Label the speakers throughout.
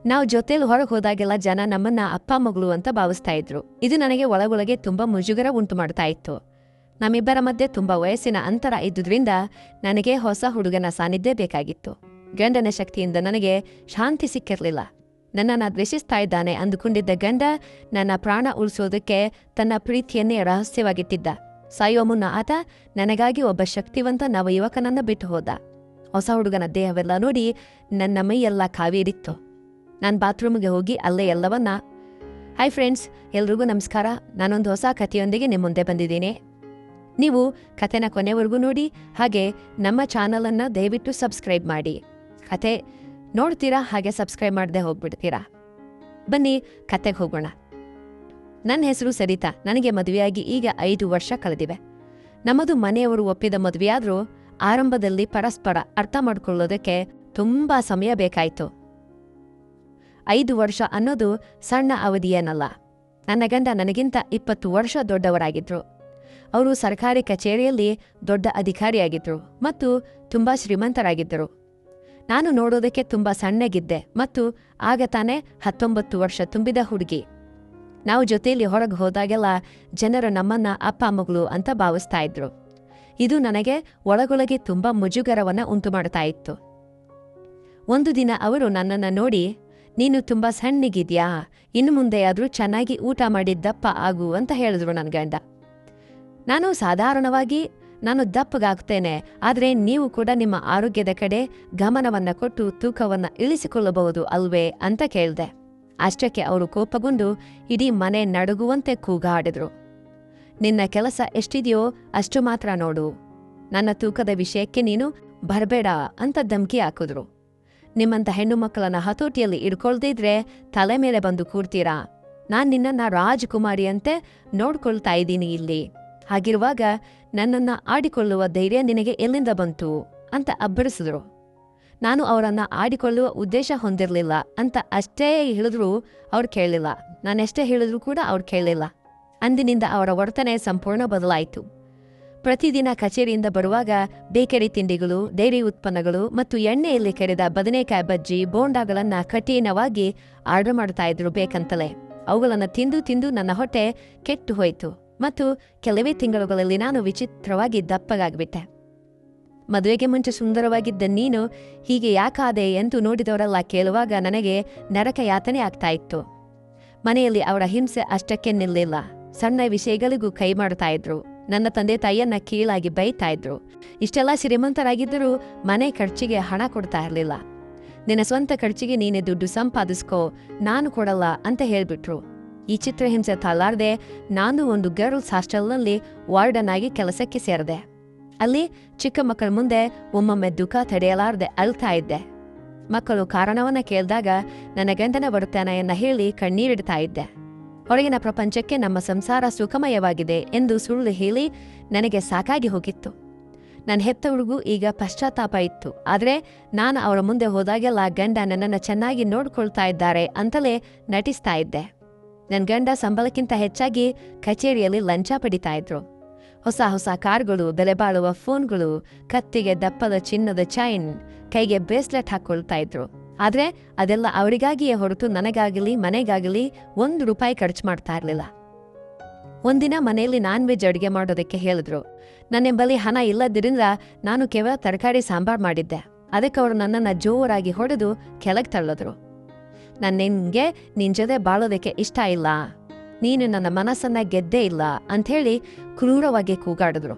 Speaker 1: ನಾವು ಜೊತೆಲಿ ಹೊರಗೆ ಹೋದಾಗೆಲ್ಲ ಜನ ನಮ್ಮನ್ನ ಅಪ್ಪ ಮಗಳು ಅಂತ ಭಾವಿಸ್ತಾ ಇದ್ರು. ಇದು ನನಗೆ ಒಳಗೊಳಗೆ ತುಂಬಾ ಮುಜುಗರ ಉಂಟು ಮಾಡ್ತಾ ಇತ್ತು. ನಮ್ಮಿಬ್ಬರ ಮಧ್ಯೆ ತುಂಬಾ ವಯಸ್ಸಿನ ಅಂತರ ಇದ್ದುದರಿಂದ ನನಗೆ ಹೊಸ ಹುಡುಗನ ಸಾನ್ನಿಧ್ಯ ಬೇಕಾಗಿತ್ತು. ಗಂಡನ ಶಕ್ತಿಯಿಂದ ನನಗೆ ಶಾಂತಿ ಸಿಕ್ಕಿರಲಿಲ್ಲ. ನನ್ನನ್ನು ದ್ವೇಷಿಸ್ತಾ ಇದ್ದಾನೆ ಅಂದುಕೊಂಡಿದ್ದ ಗಂಡ ನನ್ನ ಪ್ರಾಣ ಉಳಿಸೋದಕ್ಕೆ ತನ್ನ ಪ್ರೀತಿಯನ್ನೇ ರಹಸ್ಯವಾಗಿಟ್ಟಿದ್ದ. ಸಾಯುವ ಮುನ್ನ ಆತ ನನಗಾಗಿ ಒಬ್ಬ ಶಕ್ತಿವಂತ ನವಯುವಕನನ್ನ ಬಿಟ್ಟು ಹೋದ. ಹೊಸ ಹುಡುಗನ ದೇಹವೆಲ್ಲ ನೋಡಿ ನನ್ನ ಮೈಯೆಲ್ಲ ಕಾವೇರಿತ್ತು. ನಾನು ಬಾತ್ರೂಮ್ಗೆ ಹೋಗಿ ಅಲ್ಲೇ ಎಲ್ಲವನ್ನ ಹಾಯ್ ಫ್ರೆಂಡ್ಸ್, ಎಲ್ರಿಗೂ ನಮಸ್ಕಾರ. ನಾನೊಂದು ಹೊಸ ಕಥೆಯೊಂದಿಗೆ ನಿಮ್ಮ ಮುಂದೆ ಬಂದಿದ್ದೀನಿ. ನೀವು ಕಥೆನ ಕೊನೆವರೆಗೂ ನೋಡಿ, ಹಾಗೆ ನಮ್ಮ ಚಾನಲನ್ನು ದಯವಿಟ್ಟು ಸಬ್ಸ್ಕ್ರೈಬ್ ಮಾಡಿ. ಕತೆ ನೋಡ್ತೀರಾ, ಹಾಗೆ ಸಬ್ಸ್ಕ್ರೈಬ್ ಮಾಡದೆ ಹೋಗ್ಬಿಡ್ತೀರಾ. ಬನ್ನಿ ಕತೆಗೆ ಹೋಗೋಣ. ನನ್ನ ಹೆಸರು ಸರಿತಾ. ನನಗೆ ಮದುವೆಯಾಗಿ ಈಗ 5 ವರ್ಷ ಕಳೆದಿವೆ. ನಮ್ಮದು ಮನೆಯವರು ಒಪ್ಪಿದ ಮದುವೆಯಾದರೂ ಆರಂಭದಲ್ಲಿ ಪರಸ್ಪರ ಅರ್ಥ ಮಾಡ್ಕೊಳ್ಳೋದಕ್ಕೆ ತುಂಬಾ ಸಮಯ ಬೇಕಾಯಿತು. 5 ವರ್ಷ ಅನ್ನೋದು ಸಣ್ಣ ಅವಧಿಯೇನಲ್ಲ. ನನ್ನ ಗಂಡ ನನಗಿಂತ 20 ವರ್ಷ ದೊಡ್ಡವರಾಗಿದ್ರು. ಅವರು ಸರ್ಕಾರಿ ಕಚೇರಿಯಲ್ಲಿ ದೊಡ್ಡ ಅಧಿಕಾರಿಯಾಗಿದ್ರು ಮತ್ತು ತುಂಬಾ ಶ್ರೀಮಂತರಾಗಿದ್ದರು. ನಾನು ನೋಡೋದಕ್ಕೆ ತುಂಬಾ ಸಣ್ಣಗಿದ್ದೆ ಮತ್ತು ಆಗ ತಾನೇ 19 ವರ್ಷ ತುಂಬಿದ ಹುಡುಗಿ. ನಾವು ಜೊತೆಯಲ್ಲಿ ಹೊರಗೆ ಹೋದಾಗೆಲ್ಲ ಜನರು ನಮ್ಮನ್ನ ಅಪ್ಪ ಮಗಳು ಅಂತ ಭಾವಿಸ್ತಾ ಇದ್ರು. ಇದು ನನಗೆ ಒಳಗೊಳಗೆ ತುಂಬಾ ಮುಜುಗರವನ್ನ ಉಂಟು ಮಾಡ್ತಾ ಇತ್ತು. ಒಂದು ದಿನ ಅವರು ನನ್ನನ್ನು ನೋಡಿ, ನೀನು ತುಂಬಾ ಸಣ್ಣಗಿದ್ಯಾ, ಇನ್ನು ಮುಂದೆಯಾದ್ರೂ ಚೆನ್ನಾಗಿ ಊಟ ಮಾಡಿದ್ದಪ್ಪ ಆಗು ಅಂತ ಹೇಳಿದ್ರು ನನ್ನ ಗಂಡ. ನಾನು ಸಾಧಾರಣವಾಗಿ ನಾನು ದಪ್ಪಗಾಗ್ತೇನೆ, ಆದರೆ ನೀವು ಕೂಡ ನಿಮ್ಮ ಆರೋಗ್ಯದ ಕಡೆ ಗಮನವನ್ನ ಕೊಟ್ಟು ತೂಕವನ್ನ ಇಳಿಸಿಕೊಳ್ಳಬಹುದು ಅಲ್ವೇ ಅಂತ ಕೇಳಿದೆ. ಅಷ್ಟಕ್ಕೆ ಅವರು ಕೋಪಗೊಂಡು ಇಡೀ ಮನೆ ನಡುಗುವಂತೆ ಕೂಗಾಡಿದ್ರು. ನಿನ್ನ ಕೆಲಸ ಎಷ್ಟಿದೆಯೋ ಅಷ್ಟು ಮಾತ್ರ ನೋಡು, ನನ್ನ ತೂಕದ ವಿಷಯಕ್ಕೆ ನೀನು ಬರಬೇಡ ಅಂತ ಧಮ್ಕಿ ಹಾಕಿದ್ರು. ನಿಮ್ಮಂಥ ಹೆಣ್ಣು ಮಕ್ಕಳನ್ನ ಹತೋಟಿಯಲ್ಲಿ ಇಡ್ಕೊಳ್ದೇ ಇದ್ರೆ ತಲೆ ಮೇಲೆ ಬಂದು ಕೂರ್ತೀರಾ. ನಾನ್ ನಿನ್ನನ್ನ ರಾಜಕುಮಾರಿಯಂತೆ ನೋಡ್ಕೊಳ್ತಾ ಇದ್ದೀನಿ ಇಲ್ಲಿ. ಹಾಗಿರುವಾಗ ನನ್ನನ್ನ ಆಡಿಕೊಳ್ಳುವ ಧೈರ್ಯ ನಿನಗೆ ಎಲ್ಲಿಂದ ಬಂತು ಅಂತ ಅಬ್ಬರಿಸಿದ್ರು. ನಾನು ಅವರನ್ನ ಆಡಿಕೊಳ್ಳುವ ಉದ್ದೇಶ ಹೊಂದಿರಲಿಲ್ಲ ಅಂತ ಅಷ್ಟೇ ಹೇಳಿದ್ರೂ ಅವ್ರು ಕೇಳಲಿಲ್ಲ. ನಾನೆಷ್ಟೇ ಹೇಳಿದ್ರೂ ಕೂಡ ಅವ್ರು ಕೇಳಲಿಲ್ಲ. ಅಂದಿನಿಂದ ಅವರ ವರ್ತನೆ ಸಂಪೂರ್ಣ ಬದಲಾಯಿತು. ಪ್ರತಿದಿನ ಕಚೇರಿಯಿಂದ ಬರುವಾಗ ಬೇಕರಿ ತಿಂಡಿಗಳು, ಡೈರಿ ಉತ್ಪನ್ನಗಳು ಮತ್ತು ಎಣ್ಣೆಯಲ್ಲಿ ಕೆರೆದ ಬದನೆಕಾಯಿ ಬಜ್ಜಿ, ಬೋಂಡಾಗಳನ್ನ ಕಠಿಣವಾಗಿ ಆರ್ಡರ್ ಮಾಡ್ತಾ ಇದ್ರು ಬೇಕಂತಲೇ. ಅವುಗಳನ್ನು ತಿಂದು ತಿಂದು ನನ್ನ ಹೊಟ್ಟೆ ಕೆಟ್ಟು ಹೋಯಿತು ಮತ್ತು ಕೆಲವೇ ತಿಂಗಳುಗಳಲ್ಲಿ ನಾನು ವಿಚಿತ್ರವಾಗಿ ದಪ್ಪಗಾಗ್ಬಿಟ್ಟೆ. ಮದುವೆಗೆ ಮುಂಚೆ ಸುಂದರವಾಗಿದ್ದ ನೀನು ಹೀಗೆ ಯಾಕಾದೆ ಎಂದು ನೋಡಿದವರೆಲ್ಲ ಕೇಳುವಾಗ ನನಗೆ ನರಕ ಯಾತನೆ ಆಗ್ತಾ ಇತ್ತು. ಮನೆಯಲ್ಲಿ ಅವರ ಹಿಂಸೆ ಅಷ್ಟಕ್ಕೆ ನಿಲ್ಲಿಲ್ಲ. ಸಣ್ಣ ವಿಷಯಗಳಿಗೂ ಕೈ ಮಾಡ್ತಾ ಇದ್ರು. ನನ್ನ ತಂದೆ ತಾಯಿಯನ್ನ ಕೀಳಾಗಿ ಬೈತಾ ಇದ್ರು. ಇಷ್ಟೆಲ್ಲ ಶ್ರೀಮಂತರಾಗಿದ್ದರೂ ಮನೆ ಖರ್ಚಿಗೆ ಹಣ ಕೊಡ್ತಾ ಇರಲಿಲ್ಲ. ನಿನ್ನ ಸ್ವಂತ ಖರ್ಚಿಗೆ ನೀನೇ ದುಡ್ಡು ಸಂಪಾದಿಸ್ಕೋ, ನಾನು ಕೊಡಲ್ಲ ಅಂತ ಹೇಳ್ಬಿಟ್ರು. ಈ ಚಿತ್ರಹಿಂಸೆ ತಾಳಾರ್ದೆ ನಾನು ಒಂದು ಗರ್ಲ್ಸ್ ಹಾಸ್ಟೆಲ್ನಲ್ಲಿ ವಾರ್ಡನ್ ಆಗಿ ಕೆಲಸಕ್ಕೆ ಸೇರಿದೆ. ಅಲ್ಲಿ ಚಿಕ್ಕ ಮಕ್ಕಳ ಮುಂದೆ ಒಮ್ಮೊಮ್ಮೆ ದುಃಖ ತಡೆಯಲಾರದೆ ಅಳ್ತಾ ಇದ್ದೆ. ಮಕ್ಕಳು ಕಾರಣವನ್ನ ಕೇಳಿದಾಗ ನನ್ನ ಗಂಡನ ಬರುತ್ತಾನೆಯನ್ನ ಹೇಳಿ ಕಣ್ಣೀರಿಡ್ತಾ ಇದ್ದೆ. ಹೊರಗಿನ ಪ್ರಪಂಚಕ್ಕೆ ನಮ್ಮ ಸಂಸಾರ ಸುಖಮಯವಾಗಿದೆ ಎಂದು ಸುಳ್ಳು ಹೇಳಿ ನನಗೆ ಸಾಕಾಗಿ ಹೋಗಿತ್ತು. ನನ್ನ ಹೆತ್ತವರಿಗೂ ಈಗ ಪಶ್ಚಾತ್ತಾಪ ಇತ್ತು. ಆದರೆ ನಾನು ಅವರ ಮುಂದೆ ಹೋದಾಗೆಲ್ಲ ಗಂಡ ನನ್ನನ್ನು ಚೆನ್ನಾಗಿ ನೋಡ್ಕೊಳ್ತಾ ಇದ್ದಾರೆ ಅಂತಲೇ ನಟಿಸ್ತಾ ಇದ್ದೆ. ನನ್ನ ಗಂಡ ಸಂಬಳಕ್ಕಿಂತ ಹೆಚ್ಚಾಗಿ ಕಚೇರಿಯಲ್ಲಿ ಲಂಚ ಪಡಿತಾ ಇದ್ರು. ಹೊಸ ಹೊಸ ಕಾರ್ಗಳು, ಬೆಲೆ ಬಾಳುವ ಫೋನ್ಗಳು, ಕತ್ತಿಗೆ ದಪ್ಪದ ಚಿನ್ನದ ಚೈನ್, ಕೈಗೆ ಬ್ರೇಸ್ಲೆಟ್ ಹಾಕ್ಕೊಳ್ತಾ ಇದ್ರು. ಆದ್ರೆ ಅದೆಲ್ಲ ಅವರಿಗಾಗಿಯೇ ಹೊರತು ನನಗಾಗಲಿ ಮನೆಗಾಗಲಿ 1 ರೂಪಾಯಿ ಖರ್ಚು ಮಾಡ್ತಾ ಇರಲಿಲ್ಲ. ಒಂದಿನ ಮನೆಯಲ್ಲಿ ನಾನ್-ವೆಜ್ ಅಡುಗೆ ಮಾಡೋದಕ್ಕೆ ಹೇಳಿದ್ರು. ನನ್ನೆಂಬಲ್ಲಿ ಹಣ ಇಲ್ಲದಿರಿಂದ ನಾನು ಕೇವಲ ತರಕಾರಿ ಸಾಂಬಾರ್ ಮಾಡಿದ್ದೆ. ಅದಕ್ಕೆ ಅವರು ನನ್ನನ್ನು ಜೋರಾಗಿ ಹೊಡೆದು ಕೆಳಗೆ ತಳ್ಳಿದ್ರು. ನಿನ್ಗೆ ನಿನ್ ಜೊತೆ ಬಾಳೋದಕ್ಕೆ ಇಷ್ಟ ಇಲ್ಲ, ನೀನು ನನ್ನ ಮನಸ್ಸನ್ನ ಗೆದ್ದೇ ಇಲ್ಲ ಅಂಥೇಳಿ ಕ್ರೂರವಾಗಿ ಕೂಗಾಡಿದ್ರು.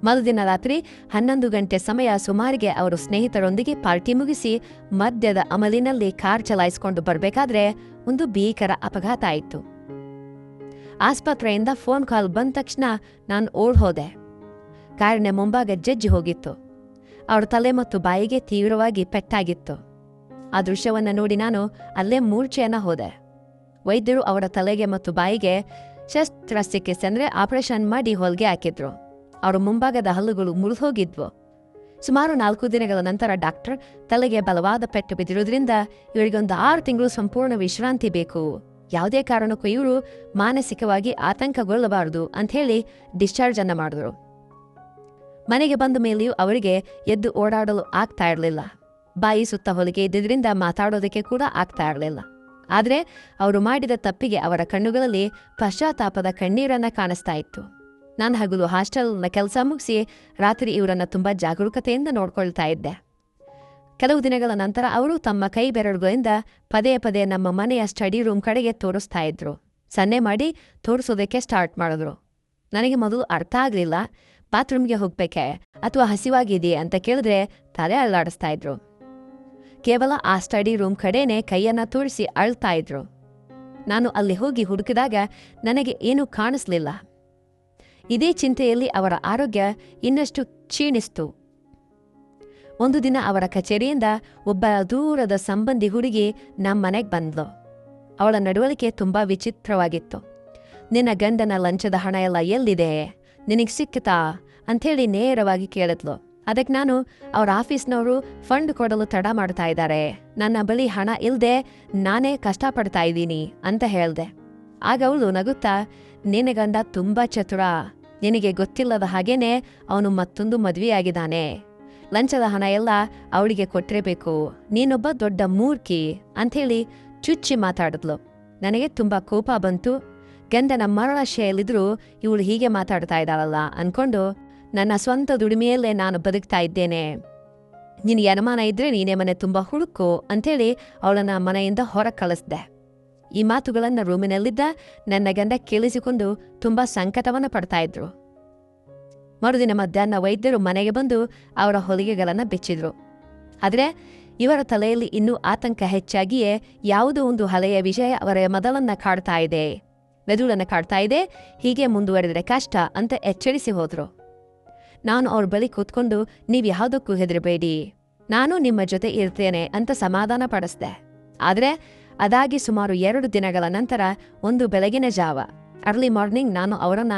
Speaker 1: ಮರುದಿನ ರಾತ್ರಿ 11 ಗಂಟೆ ಸಮಯ ಸುಮಾರಿಗೆ ಅವರು ಸ್ನೇಹಿತರೊಂದಿಗೆ ಪಾರ್ಟಿ ಮುಗಿಸಿ ಮದ್ಯದ ಅಮಲಿನಲ್ಲಿ ಕಾರ್ ಚಲಾಯಿಸಿಕೊಂಡು ಬರಬೇಕಾದ್ರೆ ಒಂದು ಭೀಕರ ಅಪಘಾತ ಆಯಿತು. ಆಸ್ಪತ್ರೆಯಿಂದ ಫೋನ್ ಕಾಲ್ ಬಂದ ತಕ್ಷಣ ನಾನು ಓಡ್ ಹೋದೆ. ಕಾರಿನ ಮುಂಭಾಗ ಜಜ್ಜಿ ಹೋಗಿತ್ತು. ಅವರ ತಲೆ ಮತ್ತು ಬಾಯಿಗೆ ತೀವ್ರವಾಗಿ ಪೆಟ್ಟಾಗಿತ್ತು. ಆ ದೃಶ್ಯವನ್ನು ನೋಡಿ ನಾನು ಅಲ್ಲೇ ಮೂರ್ಛೆಯನ್ನ ಹೋದೆ. ವೈದ್ಯರು ಅವರ ತಲೆಗೆ ಮತ್ತು ಬಾಯಿಗೆ ಶಸ್ತ್ರಚಿಕಿತ್ಸೆ ಅಂದ್ರೆ ಆಪರೇಷನ್ ಮಾಡಿ ಹೊಲಿಗೆ ಹಾಕಿದ್ರು. ಅವರ ಮುಂಭಾಗದ ಹಲ್ಲುಗಳು ಮುರಿದೋಗಿದ್ವು. ಸುಮಾರು 4 ದಿನಗಳ ನಂತರ ಡಾಕ್ಟರ್ ತಲೆಗೆ ಬಲವಾದ ಪೆಟ್ಟು ಬಿದ್ದಿರೋದ್ರಿಂದ ಇವರಿಗೊಂದು 6 ತಿಂಗಳು ಸಂಪೂರ್ಣ ವಿಶ್ರಾಂತಿ ಬೇಕು, ಯಾವುದೇ ಕಾರಣಕ್ಕೂ ಇವರು ಮಾನಸಿಕವಾಗಿ ಆತಂಕಗೊಳ್ಳಬಾರದು ಅಂಥೇಳಿ ಡಿಸ್ಚಾರ್ಜ್ ಅನ್ನ ಮಾಡಿದ್ರು. ಮನೆಗೆ ಬಂದ ಮೇಲೆಯೂ ಅವರಿಗೆ ಎದ್ದು ಓಡಾಡಲು ಆಗ್ತಾ ಇರಲಿಲ್ಲ. ಬಾಯಿ ಸುತ್ತ ಹೊಲಿಗೆ ಇದ್ದಿದ್ರಿಂದ ಮಾತಾಡೋದಕ್ಕೆ ಕೂಡ ಆಗ್ತಾ ಇರಲಿಲ್ಲ. ಆದರೆ ಅವರು ಮಾಡಿದ ತಪ್ಪಿಗೆ ಅವರ ಕಣ್ಣುಗಳಲ್ಲಿ ಪಶ್ಚಾತ್ತಾಪದ ಕಣ್ಣೀರನ್ನ ಕಾಣಿಸ್ತಾ ಇತ್ತು. ನಾನು ಹಗಲು ಹಾಸ್ಟೆಲ್ನ ಕೆಲಸ ಮುಗಿಸಿ ರಾತ್ರಿ ಇವರನ್ನ ತುಂಬ ಜಾಗರೂಕತೆಯಿಂದ ನೋಡ್ಕೊಳ್ತಾ ಇದ್ದೆ. ಕೆಲವು ದಿನಗಳ ನಂತರ ಅವರು ತಮ್ಮ ಕೈ ಬೆರಳುಗಳಿಂದ ಪದೇ ಪದೇ ನಮ್ಮ ಮನೆಯ ಸ್ಟಡಿ ರೂಮ್ ಕಡೆಗೆ ತೋರಿಸ್ತಾ ಇದ್ರು. ಸನ್ನೆ ಮಾಡಿ ತೋರಿಸೋದಕ್ಕೆ ಸ್ಟಾರ್ಟ್ ಮಾಡಿದ್ರು. ನನಗೆ ಮೊದಲು ಅರ್ಥ ಆಗಲಿಲ್ಲ. ಬಾತ್ರೂಮ್ಗೆ ಹೋಗ್ಬೇಕೆ ಅಥವಾ ಹಸಿವಾಗಿದೆಯೇ ಅಂತ ಕೇಳಿದ್ರೆ ತಲೆ ಅಲ್ಲಾಡಿಸ್ತಾ ಇದ್ರು. ಕೇವಲ ಆ ಸ್ಟಡಿ ರೂಮ್ ಕಡೆನೇ ಕೈಯನ್ನ ತೋರಿಸಿ ಅಳ್ತಾ ಇದ್ರು. ನಾನು ಅಲ್ಲಿ ಹೋಗಿ ಹುಡುಕಿದಾಗ ನನಗೆ ಏನೂ ಕಾಣಿಸ್ಲಿಲ್ಲ. ಇದೇ ಚಿಂತೆಯಲ್ಲಿ ಅವರ ಆರೋಗ್ಯ ಇನ್ನಷ್ಟು ಕ್ಷೀಣಿಸ್ತು. ಒಂದು ದಿನ ಅವರ ಕಚೇರಿಯಿಂದ ಒಬ್ಬ ದೂರದ ಸಂಬಂಧಿ ಹುಡುಗಿ ನಮ್ಮ ಮನೆಗೆ ಬಂದ್ಲು. ಅವಳ ನಡವಳಿಕೆ ತುಂಬಾ ವಿಚಿತ್ರವಾಗಿತ್ತು. ನಿನ್ನ ಗಂಡನ ಲಂಚದ ಹಣ ಎಲ್ಲ ಎಲ್ಲಿದೆ, ನಿನಗೆ ಸಿಕ್ಕುತ್ತಾ ಅಂಥೇಳಿ ನೇರವಾಗಿ ಕೇಳಿದ್ಲು. ಅದಕ್ಕೆ ನಾನು ಅವ್ರ ಆಫೀಸ್ನವರು ಫಂಡ್ ಕೊಡಲು ತಡ ಮಾಡ್ತಾ ಇದ್ದಾರೆ, ನನ್ನ ಬಳಿ ಹಣ ಇಲ್ಲದೆ ನಾನೇ ಕಷ್ಟಪಡ್ತಾ ಇದ್ದೀನಿ ಅಂತ ಹೇಳ್ದೆ. ಆಗ ಅವಳು ನಗುತ್ತಾ, ನಿನ್ನ ಗಂಡ ತುಂಬಾ ಚತುರ, ನಿನಗೆ ಗೊತ್ತಿಲ್ಲದ ಹಾಗೇನೆ ಅವನು ಮತ್ತೊಂದು ಮದುವೆಯಾಗಿದ್ದಾನೆ, ಲಂಚದ ಹಣ ಎಲ್ಲ ಅವಳಿಗೆ ಕೊಟ್ಟಿರಬೇಕು, ನೀನೊಬ್ಬ ದೊಡ್ಡ ಮೂರ್ಖಿ ಅಂಥೇಳಿ ಚುಚ್ಚಿ ಮಾತಾಡಿದ್ಲು. ನನಗೆ ತುಂಬ ಕೋಪ ಬಂತು. ಗಂಡನ ಮರಣಶೆಯಲ್ಲಿದ್ರೂ ಇವಳು ಹೀಗೆ ಮಾತಾಡ್ತಾ ಇದ್ದಾಳಲ್ಲ ಅನ್ಕೊಂಡು, ನನ್ನ ಸ್ವಂತ ದುಡಿಮೆಯಲ್ಲೇ ನಾನು ಬದುಕ್ತಾ ಇದ್ದೇನೆ, ನಿನಗೆ ಅನುಮಾನ ಇದ್ರೆ ನೀನೇ ಮನೆ ತುಂಬ ಹುಡುಕು ಅಂಥೇಳಿ ಅವಳನ್ನ ಮನೆಯಿಂದ ಹೊರಗೆ ಕಳಿಸ್ದೆ. ಈ ಮಾತುಗಳನ್ನು ರೂಮಿನಲ್ಲಿದ್ದ ನನ್ನ ಗಂಡ ಕೇಳಿಸಿಕೊಂಡು ತುಂಬ ಸಂಕಟವನ್ನು ಪಡ್ತಾ ಇದ್ರು. ಮರುದಿನ ಮಧ್ಯಾಹ್ನ ವೈದ್ಯರು ಮನೆಗೆ ಬಂದು ಅವರ ಹೊಲಿಗೆಗಳನ್ನು ಬಿಚ್ಚಿದ್ರು. ಆದರೆ ಇವರ ತಲೆಯಲ್ಲಿ ಇನ್ನೂ ಆತಂಕ ಹೆಚ್ಚಾಗಿಯೇ ಯಾವುದೋ ಒಂದು ಹಳೆಯ ವಿಷಯ ಅವರ ಮೊದಲನ್ನ ಕಾಡ್ತಾ ಇದೆ, ಮೆದುಳನ್ನು ಕಾಡ್ತಾ ಇದೆ, ಹೀಗೆ ಮುಂದುವರೆದರೆ ಕಷ್ಟ ಅಂತ ಎಚ್ಚರಿಸಿ ಹೋದ್ರು. ನಾನು ಅವ್ರ ಬಳಿ ಕೂತ್ಕೊಂಡು, ನೀವು ಯಾವುದಕ್ಕೂ ಹೆದರಬೇಡಿ, ನಾನು ನಿಮ್ಮ ಜೊತೆ ಇರ್ತೇನೆ ಅಂತ ಸಮಾಧಾನ ಪಡಿಸ್ದೆ. ಆದರೆ ಅದಾಗಿ ಸುಮಾರು 2 ದಿನಗಳ ನಂತರ ಒಂದು ಬೆಳಗಿನ ಜಾವ ಅರ್ಲಿ ಮಾರ್ನಿಂಗ್ ನಾನು ಅವರನ್ನ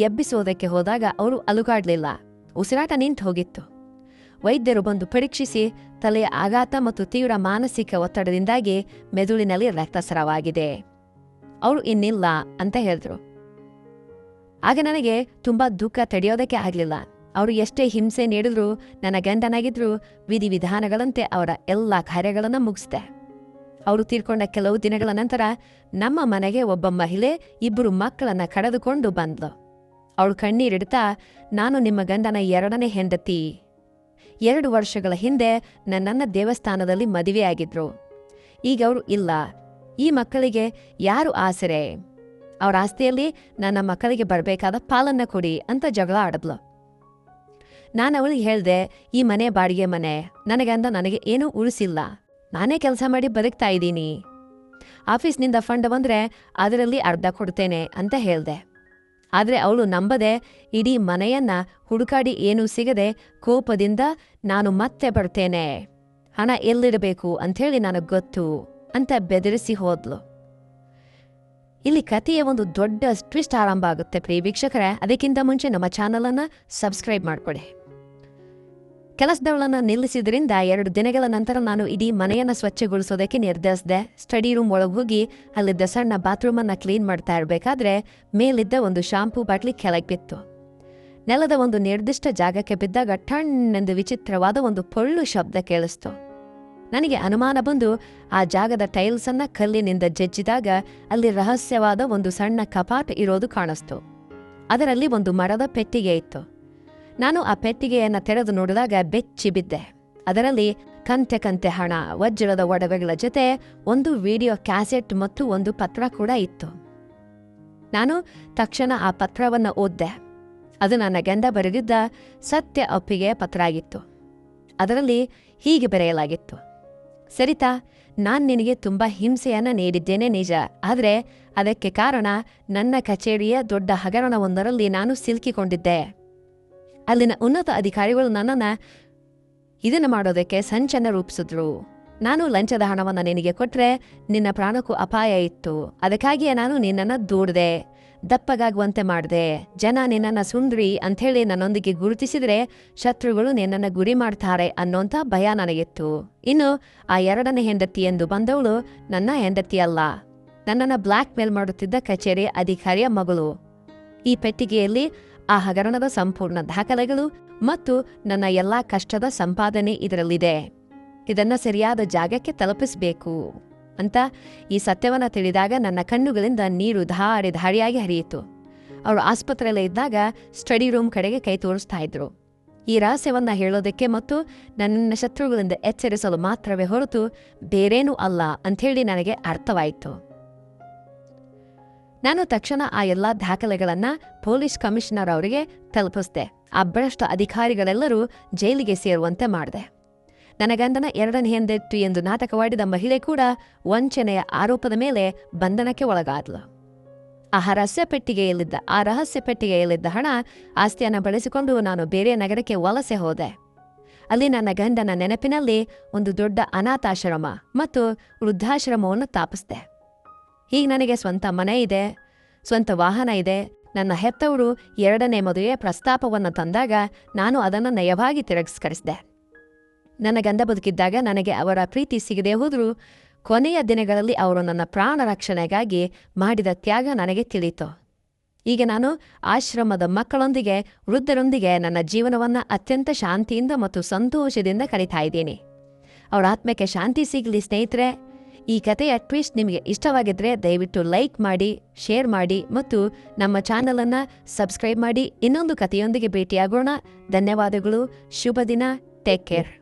Speaker 1: ಎಬ್ಬಿಸೋದಕ್ಕೆ ಹೋದಾಗ ಅವರು ಅಲುಗಾಡ್ಲಿಲ್ಲ. ಉಸಿರಾಟ ನಿಂತು ಹೋಗಿತ್ತು. ವೈದ್ಯರು ಬಂದು ಪರೀಕ್ಷಿಸಿ ತಲೆಯ ಆಘಾತ ಮತ್ತು ತೀವ್ರ ಮಾನಸಿಕ ಒತ್ತಡದಿಂದಾಗಿ ಮೆದುಳಿನಲ್ಲಿ ರಕ್ತಸ್ರಾವಾಗಿದೆ, ಅವರು ಇನ್ನಿಲ್ಲ ಅಂತ ಹೇಳಿದ್ರು. ಆಗ ನನಗೆ ತುಂಬಾ ದುಃಖ ತಡೆಯೋದಕ್ಕೆ ಆಗಲಿಲ್ಲ. ಅವರು ಎಷ್ಟೇ ಹಿಂಸೆ ನೀಡಿದ್ರು, ನನ್ನ ಗಂಡನಾಗಿದ್ರು ವಿಧಿವಿಧಾನಗಳಂತೆ ಅವರ ಎಲ್ಲ ಕಾರ್ಯಗಳನ್ನು ಮುಗಿಸ್ದೆ. ಅವರು ತೀರ್ಕೊಂಡ ಕೆಲವು ದಿನಗಳ ನಂತರ ನಮ್ಮ ಮನೆಗೆ ಒಬ್ಬ ಮಹಿಳೆ 2 ಮಕ್ಕಳನ್ನ ಕಳೆದುಕೊಂಡು ಬಂದ್ಲು. ಅವಳು ಕಣ್ಣೀರಿಡ್ತಾ, ನಾನು ನಿಮ್ಮ ಗಂಡನ 2ನೇ ಹೆಂಡತಿ, 2 ವರ್ಷಗಳ ಹಿಂದೆ ನನ್ನನ್ನ ದೇವಸ್ಥಾನದಲ್ಲಿ ಮದುವೆಯಾಗಿದ್ರು, ಈಗ ಅವರು ಇಲ್ಲ, ಈ ಮಕ್ಕಳಿಗೆ ಯಾರು ಆಸರೆ, ಅವ್ರ ಆಸ್ತಿಯಲ್ಲಿ ನನ್ನ ಮಕ್ಕಳಿಗೆ ಬರಬೇಕಾದ ಪಾಲನ್ನ ಕೊಡಿ ಅಂತ ಜಗಳ ಆಡಿದ್ಲು. ನಾನು ಅವಳಿಗೆ ಹೇಳ್ದೆ, ಈ ಮನೆ ಬಾಡಿಗೆ ಮನೆ, ನನಗಂದ ನನಗೆ ಏನೂ ಉಳಿಸಿಲ್ಲ, ನಾನೇ ಕೆಲಸ ಮಾಡಿ ಬದುಕ್ತಾ ಇದ್ದೀನಿ, ಆಫೀಸ್ನಿಂದ ಫಂಡ್ ಬಂದರೆ ಅದರಲ್ಲಿ ಅರ್ಧ ಕೊಡ್ತೇನೆ ಅಂತ ಹೇಳ್ದೆ. ಆದರೆ ಅವಳು ನಂಬದೆ ಇಡೀ ಮನೆಯನ್ನ ಹುಡುಕಾಡಿ ಏನೂ ಸಿಗದೆ ಕೋಪದಿಂದ, ನಾನು ಮತ್ತೆ ಬರ್ತೇನೆ, ಹಣ ಎಲ್ಲಿಡಬೇಕು ಅಂಥೇಳಿ ನನಗೆ ಗೊತ್ತು ಅಂತ ಬೆದರಿಸಿ ಹೋದ್ಲು. ಇಲ್ಲಿ ಕಥೆಯ ಒಂದು ದೊಡ್ಡ ಟ್ವಿಸ್ಟ್ ಆರಂಭ ಆಗುತ್ತೆ ಪ್ರಿಯ ವೀಕ್ಷಕರೇ. ಅದಕ್ಕಿಂತ ಮುಂಚೆ ನಮ್ಮ ಚಾನಲನ್ನು ಸಬ್ಸ್ಕ್ರೈಬ್ ಮಾಡಿಕೊಡಿ. ಕೆಲಸದವಳನ್ನು ನಿಲ್ಲಿಸಿದ್ರಿಂದ 2 ದಿನಗಳ ನಂತರ ನಾನು ಇಡೀ ಮನೆಯನ್ನು ಸ್ವಚ್ಛಗೊಳಿಸೋದಕ್ಕೆ ನಿರ್ಧರಿಸಿದೆ. ಸ್ಟಡಿ ರೂಮ್ ಒಳಗೆ ಹೋಗಿ ಅಲ್ಲಿದ್ದ ಸಣ್ಣ ಬಾತ್ರೂಮನ್ನು ಕ್ಲೀನ್ ಮಾಡ್ತಾ ಇರಬೇಕಾದ್ರೆ ಮೇಲಿದ್ದ ಒಂದು ಶಾಂಪೂ ಬಾಟ್ಲಿ ಕೆಳಗೆ ಬಿತ್ತು. ನೆಲದ ಒಂದು ನಿರ್ದಿಷ್ಟ ಜಾಗಕ್ಕೆ ಬಿದ್ದಾಗ ಠಣ್ಣೆಂದು ವಿಚಿತ್ರವಾದ ಒಂದು ಪೊಳ್ಳು ಶಬ್ದ ಕೇಳಿಸ್ತು. ನನಗೆ ಅನುಮಾನ ಬಂದು ಆ ಜಾಗದ ಟೈಲ್ಸನ್ನ ಕಲ್ಲಿನಿಂದ ಜಜ್ಜಿದಾಗ ಅಲ್ಲಿ ರಹಸ್ಯವಾದ ಒಂದು ಸಣ್ಣ ಕಪಾಟ್ ಇರೋದು ಕಾಣಿಸ್ತು. ಅದರಲ್ಲಿ ಒಂದು ಮರದ ಪೆಟ್ಟಿಗೆ ಇತ್ತು. ನಾನು ಆ ಪೆಟ್ಟಿಗೆಯನ್ನು ತೆರೆದು ನೋಡಿದಾಗ ಬೆಚ್ಚಿ ಬಿದ್ದೆ. ಅದರಲ್ಲಿ ಕಂತೆ ಕಂತೆ ಹಣ, ವಜ್ರದ ಒಡವೆಗಳ ಜೊತೆ ಒಂದು ವಿಡಿಯೋ ಕ್ಯಾಸೆಟ್ ಮತ್ತು ಒಂದು ಪತ್ರ ಕೂಡ ಇತ್ತು. ನಾನು ತಕ್ಷಣ ಆ ಪತ್ರವನ್ನು ಓದ್ದೆ. ಅದು ನನ್ನ ಗಂಡ ಬರೆದಿದ್ದ ಸತ್ಯ ಒಪ್ಪಿಗೆ ಪತ್ರ ಆಗಿತ್ತು. ಅದರಲ್ಲಿ ಹೀಗೆ ಬರೆಯಲಾಗಿತ್ತು: ಸರಿತಾ, ನಾನು ನಿನಗೆ ತುಂಬ ಹಿಂಸೆಯನ್ನು ನೀಡಿದ್ದೇನೆ ನಿಜ, ಆದರೆ ಅದಕ್ಕೆ ಕಾರಣ ನನ್ನ ಕಚೇರಿಯ ದೊಡ್ಡ ಹಗರಣವೊಂದರಲ್ಲಿ ನಾನು ಸಿಲುಕಿಕೊಂಡಿದ್ದೆ. ಅಲ್ಲಿನ ಉನ್ನತ ಅಧಿಕಾರಿಗಳು ನನ್ನನ್ನು ಇದನ್ನು ಮಾಡೋದಕ್ಕೆ ಸಂಚನ್ನು ರೂಪಿಸಿದ್ರು. ನಾನು ಲಂಚದ ಹಣವನ್ನು ನಿನಗೆ ಕೊಟ್ಟರೆ ನಿನ್ನ ಪ್ರಾಣಕ್ಕೂ ಅಪಾಯ ಇತ್ತು, ಅದಕ್ಕಾಗಿಯೇ ನಾನು ನಿನ್ನನ್ನು ದೂಡಿದೆ, ದಪ್ಪಗಾಗುವಂತೆ ಮಾಡಿದೆ. ಜನ ನಿನ್ನನ್ನು ಸುಂದ್ರಿ ಅಂಥೇಳಿ ನನ್ನೊಂದಿಗೆ ಗುರುತಿಸಿದರೆ ಶತ್ರುಗಳು ನಿನ್ನನ್ನು ಗುರಿ ಮಾಡ್ತಾರೆ ಅನ್ನೋಂಥ ಭಯ ನನಗಿತ್ತು. ಇನ್ನು ಆ 2ನೇ ಹೆಂಡತಿ ಎಂದು ಬಂದವಳು ನನ್ನ ಹೆಂಡತಿ ಅಲ್ಲ, ನನ್ನನ್ನು ಬ್ಲ್ಯಾಕ್ ಮೇಲ್ ಮಾಡುತ್ತಿದ್ದ ಕಚೇರಿಯ ಅಧಿಕಾರಿಯ ಮಗಳು. ಈ ಪೆಟ್ಟಿಗೆಯಲ್ಲಿ ಆ ಹಗರಣದ ಸಂಪೂರ್ಣ ದಾಖಲೆಗಳು ಮತ್ತು ನನ್ನ ಎಲ್ಲ ಕಷ್ಟದ ಸಂಪಾದನೆ ಇದರಲ್ಲಿದೆ. ಇದನ್ನ ಸರಿಯಾದ ಜಾಗಕ್ಕೆ ತಲುಪಿಸಬೇಕು ಅಂತ ಈ ಸತ್ಯವನ್ನು ತಿಳಿದಾಗ ನನ್ನ ಕಣ್ಣುಗಳಿಂದ ನೀರು ಧಾರಿಯಾಗಿ ಹರಿಯಿತು. ಅವರು ಆಸ್ಪತ್ರೆಯಲ್ಲೇ ಇದ್ದಾಗ ಸ್ಟಡಿ ರೂಮ್ ಕಡೆಗೆ ಕೈ ತೋರಿಸ್ತಾ ಇದ್ರು. ಈ ರಹಸ್ಯವನ್ನ ಹೇಳೋದಕ್ಕೆ ಮತ್ತು ನನ್ನ ಶತ್ರುಗಳಿಂದ ಎಚ್ಚರಿಸಲು ಮಾತ್ರವೇ ಹೊರತು ಬೇರೇನೂ ಅಲ್ಲ ಅಂಥೇಳಿ ನನಗೆ ಅರ್ಥವಾಯಿತು. ನಾನು ತಕ್ಷಣ ಆ ಎಲ್ಲ ದಾಖಲೆಗಳನ್ನು ಪೊಲೀಸ್ ಕಮಿಷನರ್ ಅವರಿಗೆ ತಲುಪಿಸಿದೆ. ಆ ಭ್ರಷ್ಟ ಅಧಿಕಾರಿಗಳೆಲ್ಲರೂ ಜೈಲಿಗೆ ಸೇರುವಂತೆ ಮಾಡಿದೆ. ನನ್ನ ಗಂಡನ 2ನೇ ಹೆಂಡತಿ ಎಂದು ನಾಟಕವಾಡಿದ ಮಹಿಳೆ ಕೂಡ ವಂಚನೆಯ ಆರೋಪದ ಮೇಲೆ ಬಂಧನಕ್ಕೆ ಒಳಗಾದಳು. ಆ ರಹಸ್ಯ ಪೆಟ್ಟಿಗೆಯಲ್ಲಿದ್ದ ಹಣ ಆಸ್ತಿಯನ್ನು ಬಳಸಿಕೊಂಡು ನಾನು ಬೇರೆ ನಗರಕ್ಕೆ ವಲಸೆ ಹೋದೆ. ಅಲ್ಲಿ ನನ್ನ ಗಂಡನ ನೆನಪಿನಲ್ಲಿ ಒಂದು ದೊಡ್ಡ ಅನಾಥಾಶ್ರಮ ಮತ್ತು ವೃದ್ಧಾಶ್ರಮವನ್ನು ಸ್ಥಾಪಿಸಿದೆ. ಹೀಗೆ ನನಗೆ ಸ್ವಂತ ಮನೆ ಇದೆ, ಸ್ವಂತ ವಾಹನ ಇದೆ. ನನ್ನ ಹೆತ್ತವರು 2ನೇ ಮದುವೆ ಪ್ರಸ್ತಾಪವನ್ನು ತಂದಾಗ ನಾನು ಅದನ್ನು ನಯವಾಗಿ ತಿರಸ್ಕರಿಸಿದೆ. ನನ್ನ ಗಂಡ ಬದುಕಿದ್ದಾಗ ನನಗೆ ಅವರ ಪ್ರೀತಿ ಸಿಗದೆ ಹೋದರೂ ಕೊನೆಯ ದಿನಗಳಲ್ಲಿ ಅವರು ನನ್ನ ಪ್ರಾಣ ರಕ್ಷಣೆಗಾಗಿ ಮಾಡಿದ ತ್ಯಾಗ ನನಗೆ ತಿಳಿಯಿತು. ಈಗ ನಾನು ಆಶ್ರಮದ ಮಕ್ಕಳೊಂದಿಗೆ, ವೃದ್ಧರೊಂದಿಗೆ ನನ್ನ ಜೀವನವನ್ನು ಅತ್ಯಂತ ಶಾಂತಿಯಿಂದ ಮತ್ತು ಸಂತೋಷದಿಂದ ಕಳೀತಾ ಇದ್ದೀನಿ. ಅವರ ಆತ್ಮಕ್ಕೆ ಶಾಂತಿ ಸಿಗಲಿ. ಸ್ನೇಹಿತರೆ, ಈ ಕಥೆಯ ಟ್ವಿಸ್ಟ್ ನಿಮಗೆ ಇಷ್ಟವಾಗಿದ್ದರೆ ದಯವಿಟ್ಟು ಲೈಕ್ ಮಾಡಿ, ಶೇರ್ ಮಾಡಿ ಮತ್ತು ನಮ್ಮ ಚಾನಲನ್ನು ಸಬ್ಸ್ಕ್ರೈಬ್ ಮಾಡಿ. ಇನ್ನೊಂದು ಕಥೆಯೊಂದಿಗೆ ಭೇಟಿಯಾಗೋಣ. ಧನ್ಯವಾದಗಳು. ಶುಭ ದಿನ. Take care.